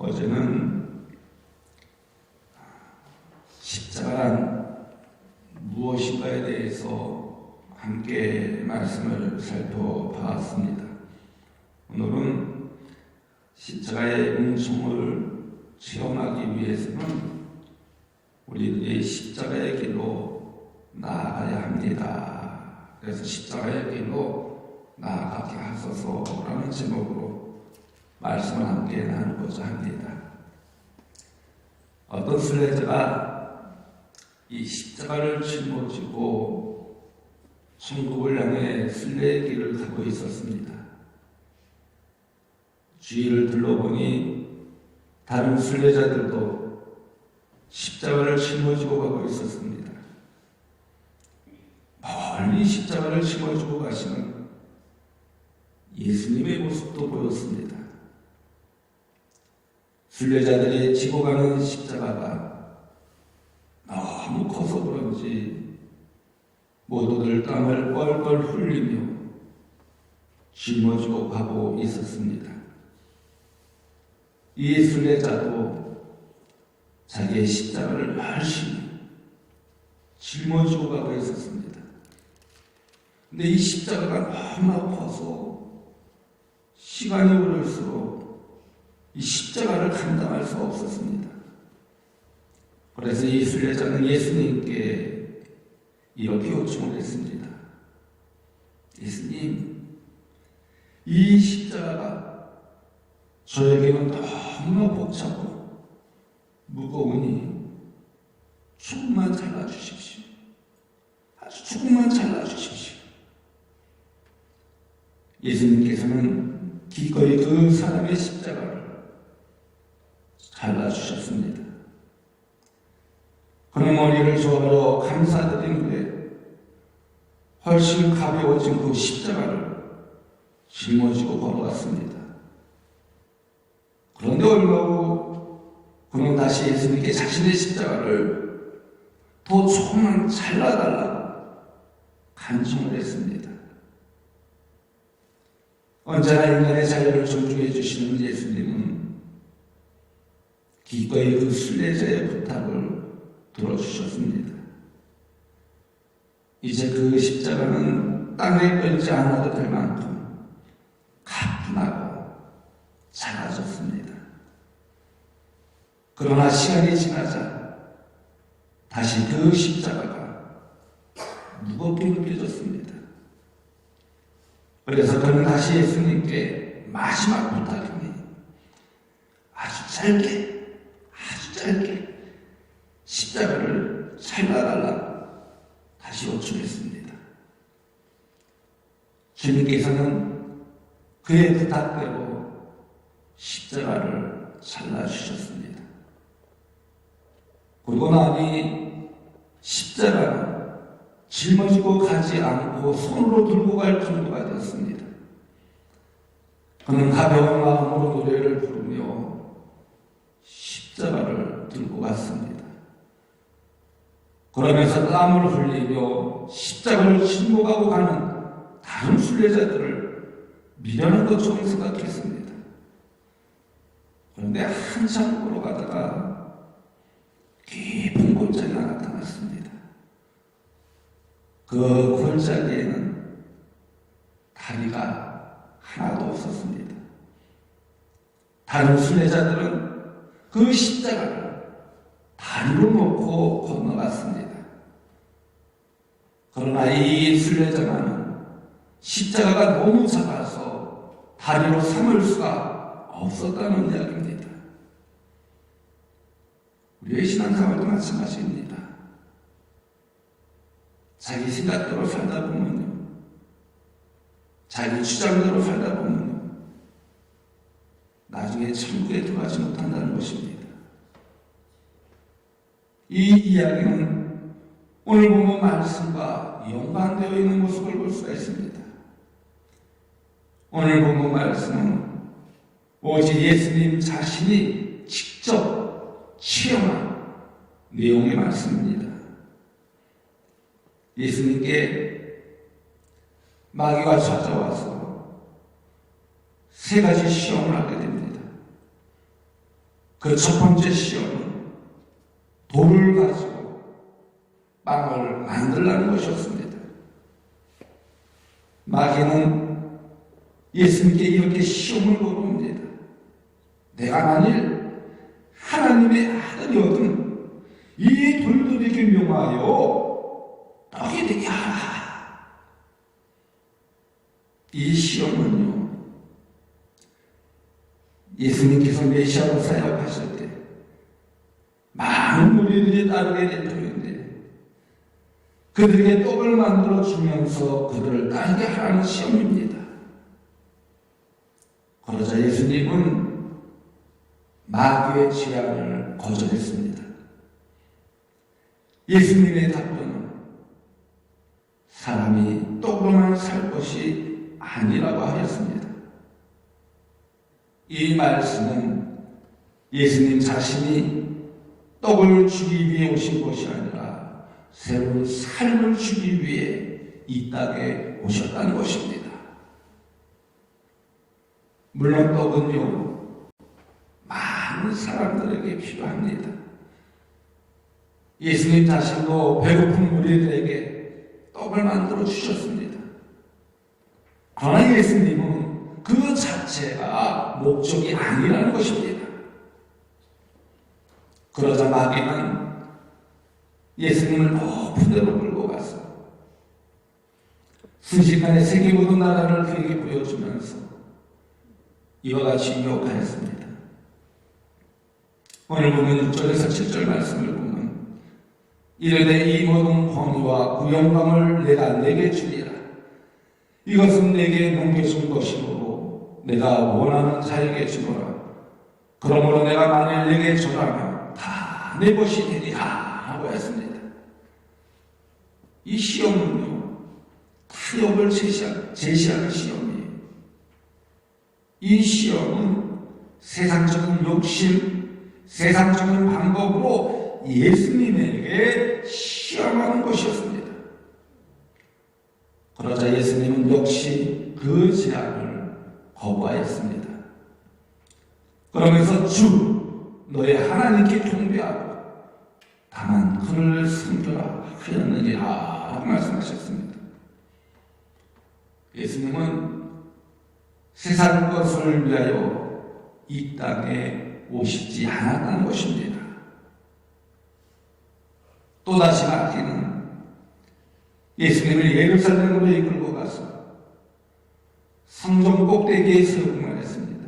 어제는 십자가란 무엇인가에 대해서 함께 말씀을 살펴봤습니다. 오늘은 십자가의 은총을 체험하기 위해서는 우리들이 십자가의 길로 나아가야 합니다. 그래서 십자가의 길로 나아가게 하소서라는 제목으로 말씀을 함께 나누고자 합니다. 어떤 순례자가 이 십자가를 짊어지고 천국을 향해 순례의 길을 가고 있었습니다. 주위를 둘러보니 다른 순례자들도 십자가를 짊어지고 가고 있었습니다. 멀리 십자가를 짊어지고 가시는 예수님의 모습도 보였습니다. 순례자들이 지고 가는 십자가가 너무 커서 그런지 모두들 땀을 뻘뻘 흘리며 짊어지고 가고 있었습니다. 이 순례자도 자기의 십자가를 열심히 짊어지고 가고 있었습니다. 근데 이 십자가가 너무나 커서 시간이 오를수록 이 십자가를 감당할 수가 없었습니다. 그래서 이 순례자는 예수님께 이렇게 요청을 했습니다. 예수님, 이 십자가가 저에게는 너무나 벅차고 무거우니 조금만 잘라주십시오. 아주 조금만 잘라주십시오. 예수님께서는 기꺼이 그 사람의 십자가를 잘라주셨습니다. 그는 머리를 저으러 감사드린 후에 훨씬 가벼워진 그 십자가를 짊어지고 걸어갔습니다. 그런데 얼마 후 그는 다시 예수님께 자신의 십자가를 더 조금만 잘라달라고 간청을 했습니다. 언제나 인간의 자유를 존중해 주시는 예수님은 기꺼이 그 순례자의 부탁을 들어주셨습니다. 이제 그 십자가는 땅에 깔지 않아도 될 만큼 가뿐하고 작아졌습니다. 그러나 시간이 지나자 다시 그 십자가가 무겁게 느껴졌습니다. 그래서 그는 다시 예수님께 마지막 부탁이니 아주 짧게 십자가를 잘라달라고 다시 요청했습니다. 주님께서는 그의 부탁대로 십자가를 잘라주셨습니다. 그러고 나니 십자가는 짊어지고 가지 않고 손으로 들고 갈 정도가 되었습니다. 그는 가벼운 마음으로 노래를 부르며 십자가를 들고 갔습니다. 그러면서 땀을 흘리며 십자가를 짊어가고 가는 다른 순례자들을 미련한 것처럼 생각했습니다. 그런데 한참 걸어가다가 깊은 골짜기가 나타났습니다. 그 골짜기에는 다리가 하나도 없었습니다. 다른 순례자들은 그 십자가를 다리로 놓고 건너갔습니다. 그러나 이 순례자는 십자가가 너무 작아서 다리로 삼을 수가 없었다는 이야기입니다. 우리의 신앙생활도 마찬가지입니다. 자기 생각대로 살다 보면요, 자기 주장대로 살다 보면요, 나중에 천국에 들어가지 못한다는 것입니다. 이 이야기는 오늘 본문 말씀과 연관되어 있는 모습을 볼 수가 있습니다. 오늘 본문 말씀은 오직 예수님 자신이 직접 체험한 내용의 말씀입니다. 예수님께 마귀가 찾아와서 세 가지 시험을 하게 됩니다. 그 첫 번째 시험은 돌을 가지고 빵을 만들라는 것이었습니다. 마귀는 예수님께 이렇게 시험을 걸어옵니다. 내가 만일 하나님의 아들이거든 이 돌들에게 명하여 떡이 되게 하라. 이 시험은요, 예수님께서 메시아로 사역하실 때 많은 무리들이 따르게 될 터인데 그들에게 떡을 만들어 주면서 그들을 따르게 하라는 시험입니다. 그러자 예수님은 마귀의 제안을 거절했습니다. 예수님의 답변은 사람이 떡으로만 살 것이 아니라고 하였습니다. 이 말씀은 예수님 자신이 떡을 주기 위해 오신 것이 아니라 새로운 삶을 주기 위해 이 땅에 오셨다는 것입니다. 물론 떡은요, 많은 사람들에게 필요합니다. 예수님 자신도 배고픈 무리들에게 떡을 만들어 주셨습니다. 그러나 예수님은 그 자체가 목적이 아니라는 것입니다. 그러자 마귀는 예수님을 높은 데로 끌고 가서 순식간에 세계 모든 나라를 그에게 보여주면서 이와 같이 유혹하였습니다. 오늘 보면 6절에서 7절 말씀을 보면 이르되 이 모든 권위와 그 영광을 내가 내게 주리라. 이것은 내게 넘겨준 것이므로 내가 원하는 자에게 주노라. 그러므로 내가 만일 내게 절하면 다 내 것이 되리라 하고 했습니다. 이 시험은요, 타협을 제시하는 시험이에요. 이 시험은 세상적인 욕심, 세상적인 방법으로 예수님에게 시험하는 것이었습니다. 그러자 예수님은 역시 그 제안을 거부하였습니다. 그러면서 주 너의 하나님께 경배하고 다만 그를 섬겨라 하였느니라 라고 말씀하셨습니다. 예수님은 세상 것을 위하여 이 땅에 오시지 않았다는 것입니다. 또다시 마귀는 예수님을 예루살렘으로 이끌고 가서 성전 꼭대기에 세우고 말했습니다.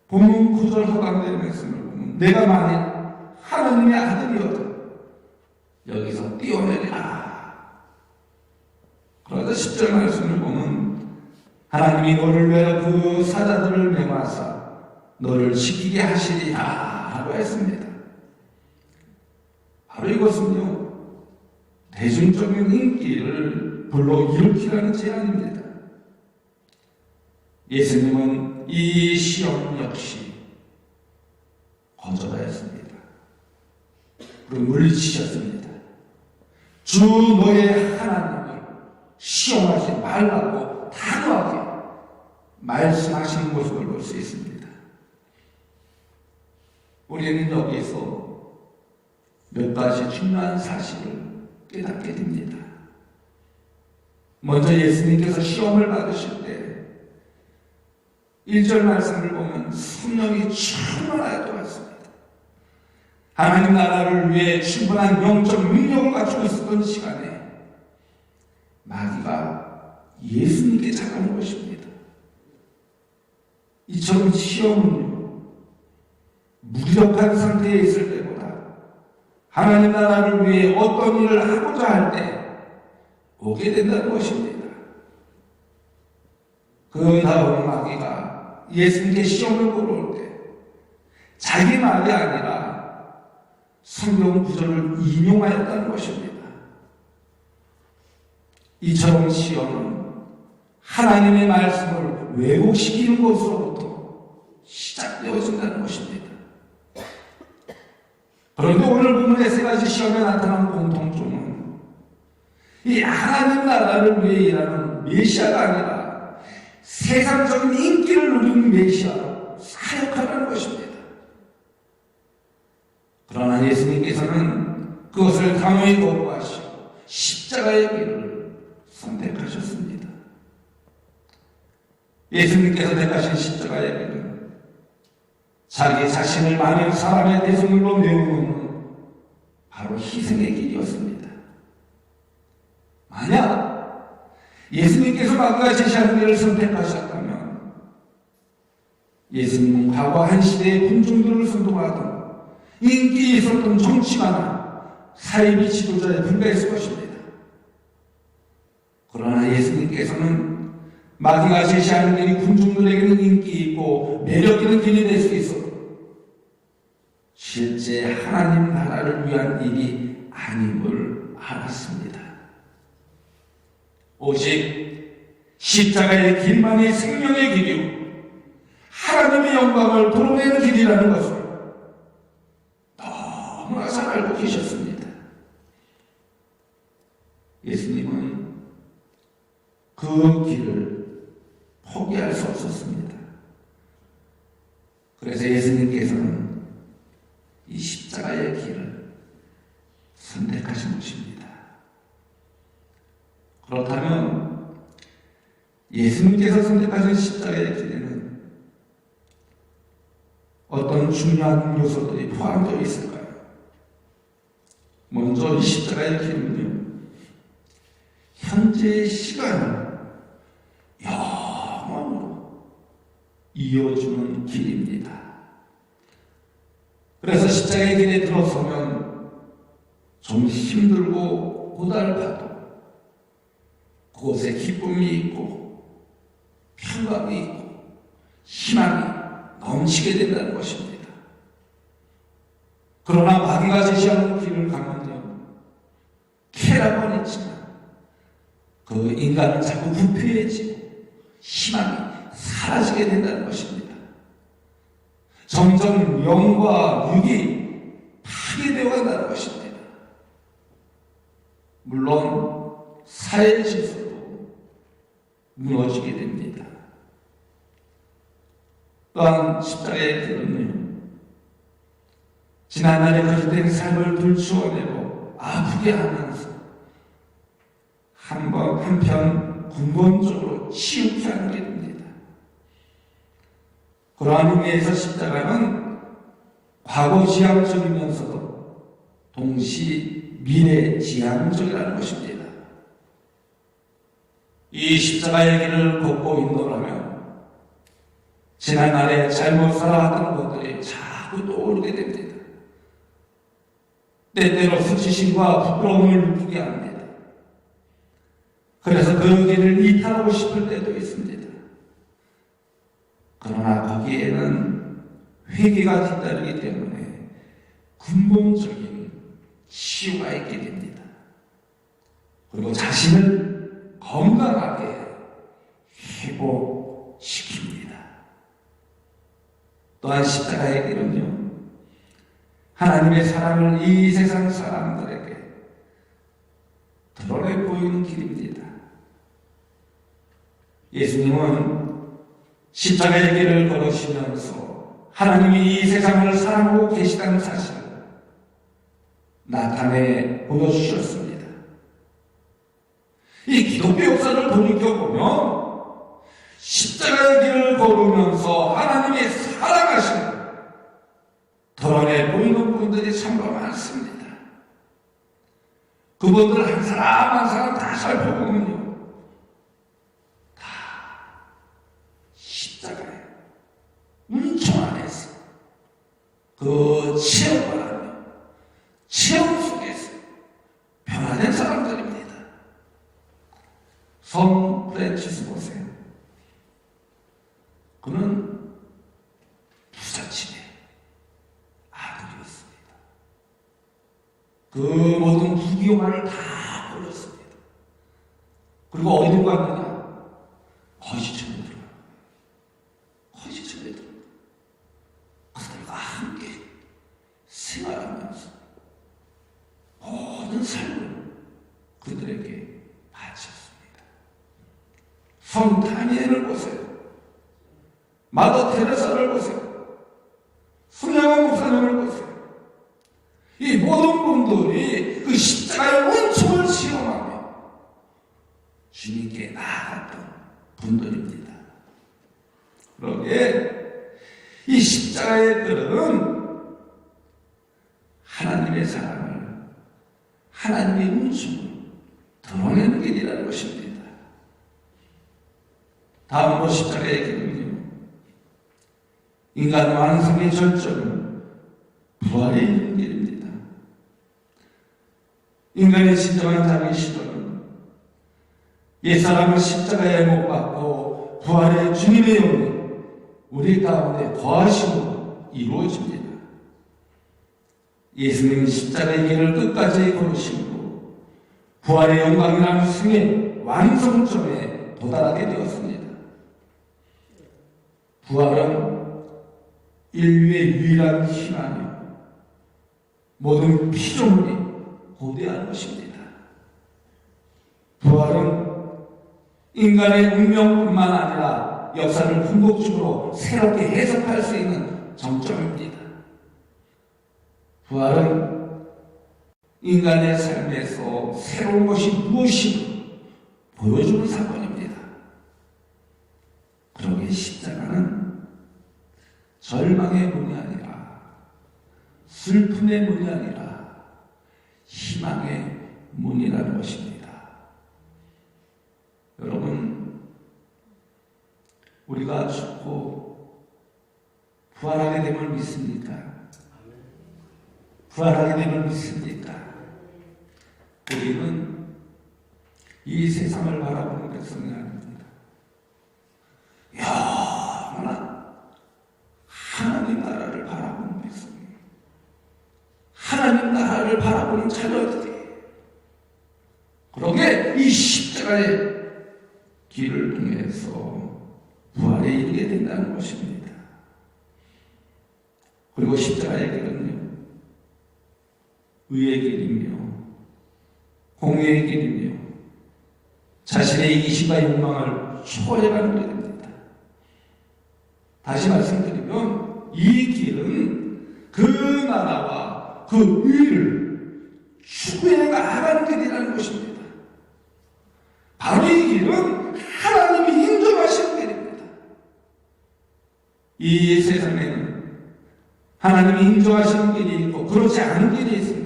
본문 9절 하반절의 말씀을 보면 내가 만일 하나님의 아들이어도 여기서 뛰어내리라. 그러자 10절 말씀을 보면 하나님이 너를 위하여 그 사자들을 명하사 너를 지키게 하시리라 라고 했습니다. 바로 이것은요, 대중적인 인기를 불러일으키라는 제안입니다. 예수님은 이 시험 역시 거절하였습니다. 그리고 물리치셨습니다. 주 너의 하나님을 시험하지 말라고 단호하게 말씀하시는 모습을 볼 수 있습니다. 우리는 여기서 몇 가지 중요한 사실을 깨닫게 됩니다. 먼저 예수님께서 시험을 받으실 때 1절 말씀을 보면 성령이 충만하였다고 했습니다. 하나님 나라를 위해 충분한 영적 능력을 가지고 있었던 시간에 마귀가 예수님께 찾아온 것입니다. 이처럼 시험은요, 무력한 상태에 있을 때보다 하나님 나라를 위해 어떤 일을 하고자 할 때 오게 된다는 것입니다. 그 다음 마귀가 예수님께 시험을 걸어올 때 자기 말이 아니라 성경 구절을 인용하였다는 것입니다. 이처럼 시험은 하나님의 말씀을 왜곡시키는 것으로부터 시작되어진다는 것입니다. 그런데 오늘 본문의 세 가지 시험에 나타난 공통점은 이 하나님 나라를 위해 일하는 메시아가 아니라 세상적인 인기를 누리는 메시아로 사역하라는 것입니다. 강하게 거부하시고 십자가의 길을 선택하셨습니다. 예수님께서 택하신 십자가의 길은 자기 자신을 많은 사람의 대성물로 메우는 바로 희생의 길이었습니다. 만약 예수님께서 마귀가 제시하는 길을 선택하셨다면 예수님은 과거 한 시대의 군중들을 선동하던 인기 있었던 정치가나 사이비 지도자에 불과했을 것입니다. 그러나 예수님께서는 마귀가 제시하는 길이 군중들에게는 인기 있고 매력 있는 길이 될 수 있어도 실제 하나님 나라를 위한 일이 아님을 알았습니다. 오직 십자가의 길만이 생명의 길이고 하나님의 영광을 드러내는 길이라는 것을 너무나 잘 알고 계셨습니다. 예수님은 그 길을 포기할 수 없었습니다. 그래서 예수님께서는 이 십자가의 길을 선택하신 것입니다. 그렇다면 예수님께서 선택하신 십자가의 길에는 어떤 중요한 요소들이 포함되어 있을까요? 먼저 이 십자가의 길은요, 현재의 시간을 영원으로 이어주는 길입니다. 그래서 십자가의 길에 들어서면 좀 힘들고 고달파도 그곳에 기쁨이 있고 평강이 있고 희망이 넘치게 된다는 것입니다. 그러나 마귀가 제시하는 길을 가면요, 쾌락은 있지만 그 인간은 자꾸 부패해지고 희망이 사라지게 된다는 것입니다. 점점 영과 육이 파괴되어 간다는 것입니다. 물론 사회 질서도 무너지게 됩니다. 또한 십자가의 길은요, 지난날의 그릇된 삶을 들추어내고 아프게 하면서 한편 근본적으로 치우게 하는 길입니다. 그러한 의미에서 십자가는 과거 지향적이면서도 동시 미래 지향적이라는 것입니다. 이 십자가의 길을 걷고 있노라면 지난날에 잘못 살아왔던 것들이 자꾸 떠오르게 됩니다. 때때로 수치심과 부끄러움을 느끼게 합니다. 그래서 그 길을 이탈하고 싶을 때도 있습니다. 그러나 거기에는 회개가 뒤따르기 때문에 근본적인 치유가 있게 됩니다. 그리고 자신을 건강하게 회복시킵니다. 또한 십자가의 길은요, 하나님의 사랑을 이 세상 사람들에게 드러내 보이는 길입니다. 예수님은 십자가의 길을 걸으시면서 하나님이 이 세상을 사랑하고 계시다는 사실을 나타내 보여주셨습니다. 이 기독교 역사를 돌이켜보면 십자가의 길을 걸으면서 하나님이 사랑하시는 드러내 보이는 분들이 참으로 많습니다. 그분들 한 사람 한 사람 다 살펴보면요, 운총 안에서 그 체험을 하며 체험 속에서 변화된 사람들입니다. 성 프랜치스 보세요. 그는 부잣집의 아들이었습니다. 그 모든 부귀영화를 다 버렸습니다. 그리고 어디로 갔느냐? 거지처럼 들어요. 거지처럼 들어요. 그들과 함께 생활하면서 모든 삶을 그들에게 바쳤습니다. 성 다니엘을 보세요. 마더 테레사를 보세요. 손양원 목사님을 보세요. 이 모든 분들이 그 분들입니다. 그러기에 이 십자가의 길은 하나님의 사랑을, 하나님의 은총을 드러내는 길이라는 것입니다. 다음으로 십자가의 길은요, 인간 완성의 절정은 부활에 이르는 길입니다. 인간의 진정한 자기 실현은 옛사람을 십자가에 못 박고 부활의 주님의 영이 우리 가운데 거하심으로 이루어집니다. 예수님은 십자가의 길을 끝까지 걸으시고 부활의 영광이라는 승의 완성점에 도달하게 되었습니다. 부활은 인류의 유일한 희망이요, 모든 피조물이 고대한 것입니다. 부활은 인간의 운명뿐만 아니라 역사를 궁극적으로 새롭게 해석할 수 있는 정점입니다. 부활은 인간의 삶에서 새로운 것이 무엇인지 보여주는 사건입니다. 그러기에 십자가는 절망의 문이 아니라, 슬픔의 문이 아니라 희망의 문이라는 것입니다. 여러분, 우리가 죽고 부활하게 됨을 믿습니까? 부활하게 됨을 믿습니까? 우리는 이 세상을 바라보는 백성이 아닙니다. 영원한 하나님 나라를 바라보는 백성이에요. 하나님 나라를 바라보는 자녀들이. 그러게 이 십자가의 길을 통해서 부활에 이르게 된다는 것입니다. 그리고 십자가의 길은요, 의의 길이며 공의의 길이며 자신의 이기심과 욕망을 초월해가는 길입니다. 다시 말씀드리면 이 길은 그 나라와 그 의를 추구해 나가는 길이라는 것입니다. 바로 이 길은 하나님이 인정하시는 길입니다. 이 세상에는 하나님이 인정하시는 길이 있고 그렇지 않은 길이 있습니다.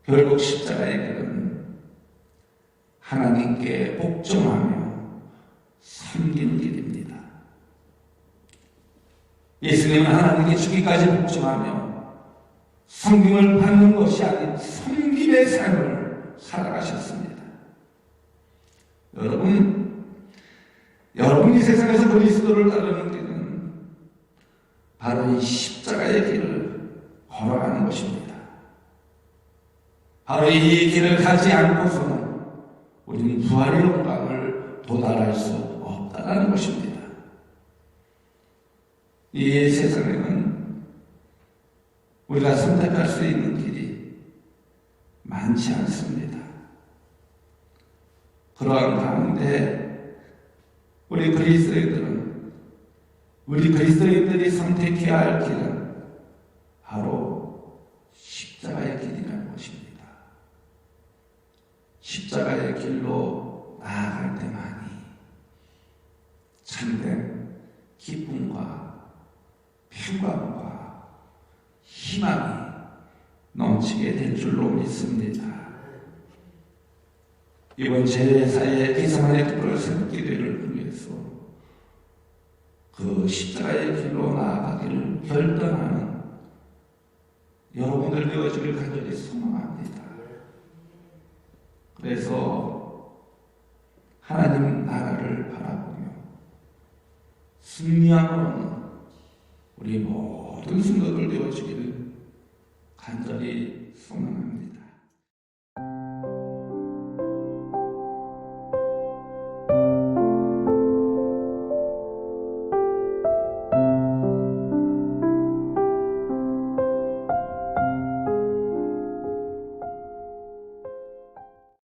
결국 십자가의 길은 하나님께 복종하며 섬기는 길입니다. 예수님은 하나님께 죽기까지 복종하며 섬김을 받는 것이 아닌 섬김의 삶을 살아가셨습니다. 여러분 이 세상에서 그리스도를 따르는 길은 바로 이 십자가의 길을 걸어가는 것입니다. 바로 이 길을 가지 않고서는 우리는 부활의 영광을 도달할 수 없다는 것입니다. 이 세상에는 우리가 선택할 수 있는 길이 많지 않습니다. 그러한 가운데 우리 그리스도인들이 선택해야 할 길은 바로 십자가의 길이라는 것입니다. 십자가의 길로 나아갈 때만이 참된 기쁨과 평강과 희망이 넘치게 될 줄로 믿습니다. 이번 제4의 기사만의 특별 새벽기도를 통해서 그 십자가의 길로 나아가기를 결단하는 여러분들 되어지길 간절히 소망합니다. 그래서 하나님 나라를 바라보며 승리함으로는 우리 모든 성도들 되어지기를 간절히 소망합니다.